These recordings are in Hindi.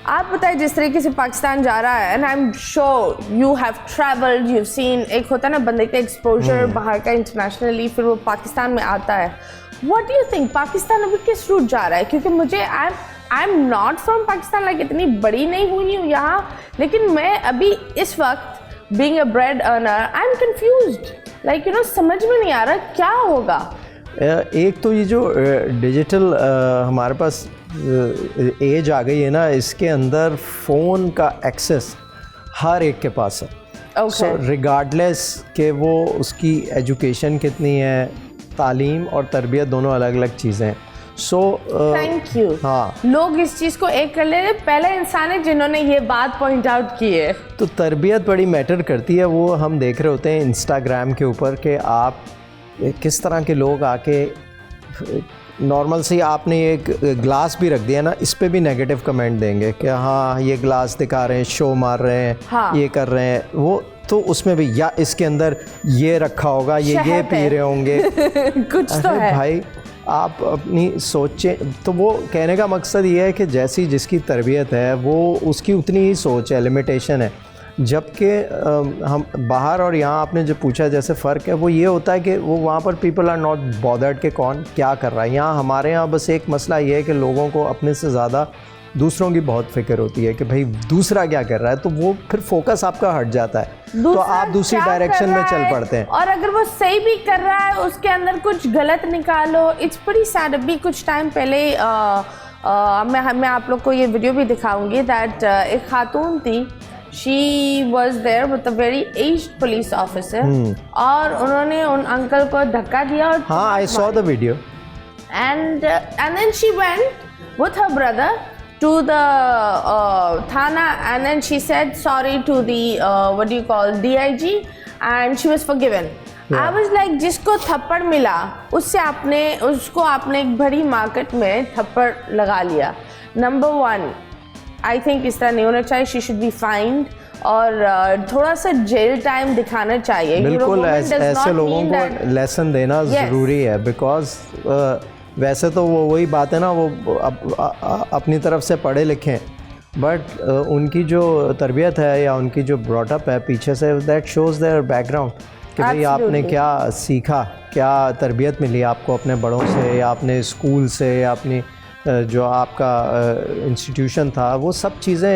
आप बताइए जिस तरीके से पाकिस्तान जा रहा है, and I am sure you have travelled, you seen, एक होता है ना बंदे का एक्सपोजर बाहर का इंटरनेशनली, फिर वो पाकिस्तान में आता है. What do you think Pakistan अभी किस रूट जा रहा है? क्योंकि मुझे I am not from Pakistan, like इतनी बड़ी नहीं हुई हूँ यहाँ, लेकिन मैं अभी इस वक्त being a bread earner I am confused, like you know समझ में नहीं आ रहा क्या होगा. एक तो ये जो डिजिटल हमारे पास एज आ गई है ना, इसके अंदर फ़ोन का एक्सेस हर एक के पास है. सो रिगार्डलेस कि वो उसकी एजुकेशन कितनी है, तालीम और तरबियत दोनों अलग अलग चीज़ें हैं. So thank you. हाँ, लोग इस चीज़ को एक कर ले रहे, पहले इंसान है जिन्होंने ये बात पॉइंट आउट की है. तो तरबियत बड़ी मैटर करती है. वो हम देख रहे होते हैं इंस्टाग्राम के ऊपर कि आप किस तरह के लोग आके नॉर्मल से आपने एक ग्लास भी रख दिया ना, इस पे भी नेगेटिव कमेंट देंगे कि हाँ ये ग्लास दिखा रहे हैं, शो मार रहे हैं, हाँ. ये कर रहे हैं वो, तो उसमें भी या इसके अंदर ये रखा होगा, ये पी रहे होंगे. कुछ तो है भाई, आप अपनी सोचें. तो वो कहने का मकसद ये है कि जैसी जिसकी तरबियत है वो उसकी उतनी ही सोच है, लिमिटेशन है. जबकि हम बाहर और यहाँ आपने जो पूछा जैसे फ़र्क है वो ये होता है कि वो वहाँ पर पीपल आर नॉट बॉदर्ड कि कौन क्या कर रहा है. यहाँ हमारे यहाँ बस एक मसला ये है कि लोगों को अपने से ज़्यादा दूसरों की बहुत फिक्र होती है कि भाई दूसरा क्या कर रहा है, तो वो फिर फोकस आपका हट जाता है, तो आप दूसरी डायरेक्शन में चल पड़ते हैं. और अगर वो सही भी कर रहा है उसके अंदर कुछ गलत निकालो. It's pretty sad. अभी कुछ टाइम पहले मैं आप लोग को ये वीडियो भी दिखाऊंगी दैट एक खातून थी, she was there with a very aged police officer और उन्होंने उन अंकल को धक्का दिया और हाँ, I saw the video. And then she went with her brother to the Thana, and then she said sorry to the what do you call DIG, and she was forgiven. I was like, जिसको थप्पड़ मिला उसको आपने एक बड़ी मार्केट में थप्पड़ लगा लिया. नंबर 1, आई थिंक इस तरह नहीं होना चाहिए. शी शुड बी फाइंड और थोड़ा सा जेल टाइम दिखाना चाहिए. बिल्कुल ऐसे लोगों को लेसन देना ज़रूरी है. बिकॉज वैसे तो वो वही बात है ना, वो अपनी तरफ से पढ़े लिखे हैं, बट उनकी जो तरबियत है या उनकी जो ब्रॉटअप है पीछे से, दैट शोज़ देयर बैकग्राउंड कि भाई आपने क्या सीखा, क्या तरबियत मिली आपको अपने बड़ों से, या अपने स्कूल से, या अपनी जो आपका इंस्टीट्यूशन था, वो सब चीज़ें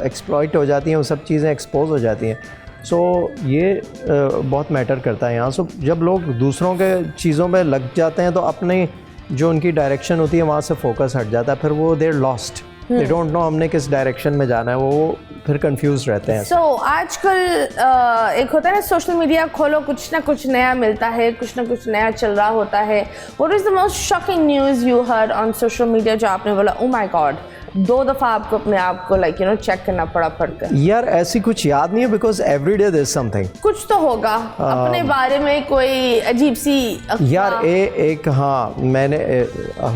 एक्सप्लॉइट हो जाती हैं, वो सब चीज़ें एक्सपोज हो जाती हैं. सो ये बहुत मैटर करता है यहाँ. सो जब लोग दूसरों के चीज़ों पे लग जाते हैं तो अपनी जो उनकी डायरेक्शन होती है वहाँ से फोकस हट जाता है. फिर वो देर लॉस्ट, दे डोंट नो हमने किस डायरेक्शन में जाना है, वो फिर कंफ्यूज रहते हैं. सो आजकल एक होता है ना, सोशल मीडिया खोलो कुछ ना कुछ नया मिलता है, कुछ ना कुछ नया चल रहा होता है. What is the most shocking news you heard on social media जो आपने बोला ओ माय गॉड, 2 दफ़ा आपको अपने आप को लाइक यू नो चेक करना पड़कर? यार ऐसी कुछ याद नहीं है, because every day there is something. कुछ तो होगा अपने बारे में, कोई अजीब सी यार एक हाँ, मैंने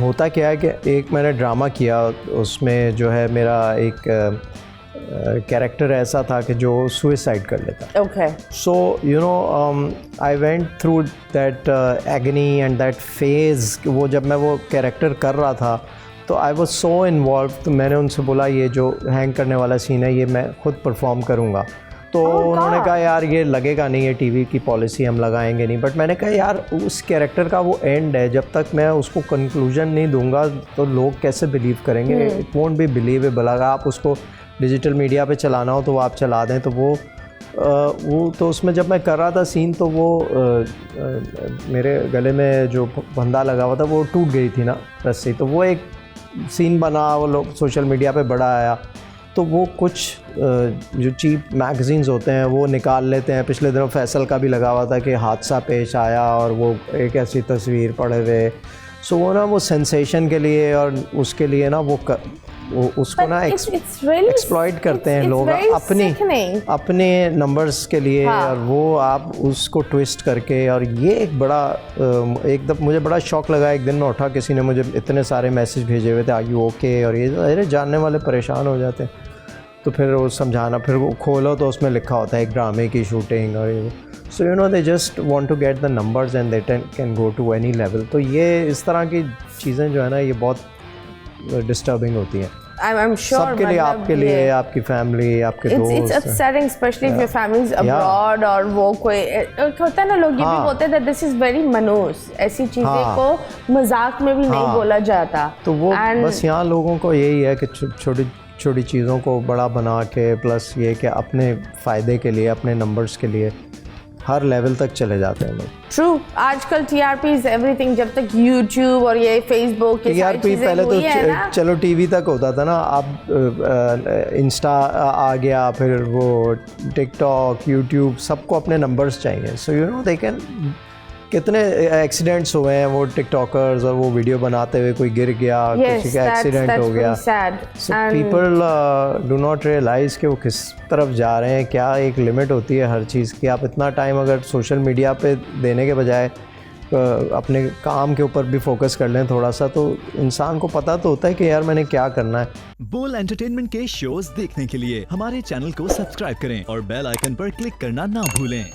होता क्या है कि एक मैंने ड्रामा किया, उसमें जो है मेरा एक कैरेक्टर ऐसा था कि जो सुसाइड कर लेता. Okay. So you no I went through that agony and that phase. वो जब मैं वो कैरेक्टर कर रहा था तो आई वॉज सो इन्वॉल्व. तो मैंने उनसे बोला ये जो हैंग करने वाला सीन है ये मैं खुद परफॉर्म करूँगा. तो उन्होंने कहा यार ये लगेगा नहीं, ये टीवी की पॉलिसी हम लगाएंगे नहीं. बट मैंने कहा यार उस कैरेक्टर का वो एंड है, जब तक मैं उसको कंक्लूजन नहीं दूंगा तो लोग कैसे बिलीव करेंगे? It won't be believable. अगर आप उसको डिजिटल मीडिया पे चलाना हो तो वो आप चला दें. तो वो तो उसमें जब मैं कर रहा था सीन, तो वो मेरे गले में जो फंदा लगा हुआ था वो टूट गई थी ना रस्सी. तो वो एक सीन बना, वो लोग सोशल मीडिया पे बड़ा आया. तो वो कुछ जो चीप मैगज़ीन्स होते हैं वो निकाल लेते हैं. पिछले दिनों फैसल का भी लगा हुआ था कि हादसा पेश आया और वो एक ऐसी तस्वीर पड़े हुए. सो वो ना वो सेंसेशन के लिए और उसके लिए ना वो उसको ना एक्सप्लॉइट करते हैं लोग अपने नंबर्स के लिए. और वो आप उसको ट्विस्ट करके, और ये एक बड़ा एकदम मुझे बड़ा शौक लगा. एक दिन में उठा, किसी ने मुझे इतने सारे मैसेज भेजे हुए थे आर यू ओके, और ये अरे जानने वाले परेशान हो जाते हैं. तो फिर वो समझाना, फिर वो खोलो तो उसमें लिखा होता है एक ड्रामे की शूटिंग और ये. So you know they just want to get the numbers and they can go to any level. तो ये इस तरह की चीज़ें जो है ना ये बहुत डिस्टर्बिंग होती हैं. I'm sure. सबके लिए, आपके लिए, आपकी फैमिली, आपके दोस्त. It's upsetting, especially if your family is abroad और वो कोई होता है ना, लोग ये भी बोलते हैं that this is very मनूस, ऐसी चीज़ें को मजाक में भी नहीं बोला जाता. तो वो बस यहाँ लोगों को यही है कि छोटी छोटी चीज़ों को बड़ा बना के, प्लस ये कि अपने फ़ायदे के लिए, अपने नंबर्स के लिए हर लेवल तक चले जाते हैं लोग. ट्रू, आजकल TRP इज एवरीथिंग. जब तक YouTube और ये Facebook ये सारी चीजें पहले हुई है ना, तो चलो टीवी तक होता था ना, अब इंस्टा आ गया, फिर वो टिकटॉक, यूट्यूब, सबको अपने नंबर्स चाहिए. सो यू नो दे कैन, कितने एक्सीडेंट्स हुए हैं वो टिकटॉकर्स, और वो वीडियो बनाते हुए कोई गिर गया, किसी का एक्सीडेंट हो गया. So people do not realize कि वो किस तरफ जा रहे हैं. क्या एक लिमिट होती है हर चीज़ की. आप इतना टाइम अगर सोशल मीडिया पे देने के बजाय अपने काम के ऊपर भी फोकस कर लें थोड़ा सा, तो इंसान को पता तो होता है कि यार मैंने क्या करना है. बोल एंटरटेनमेंट के शोज देखने के लिए हमारे चैनल को सब्सक्राइब करें और बेल आइकन पर क्लिक करना ना भूलें.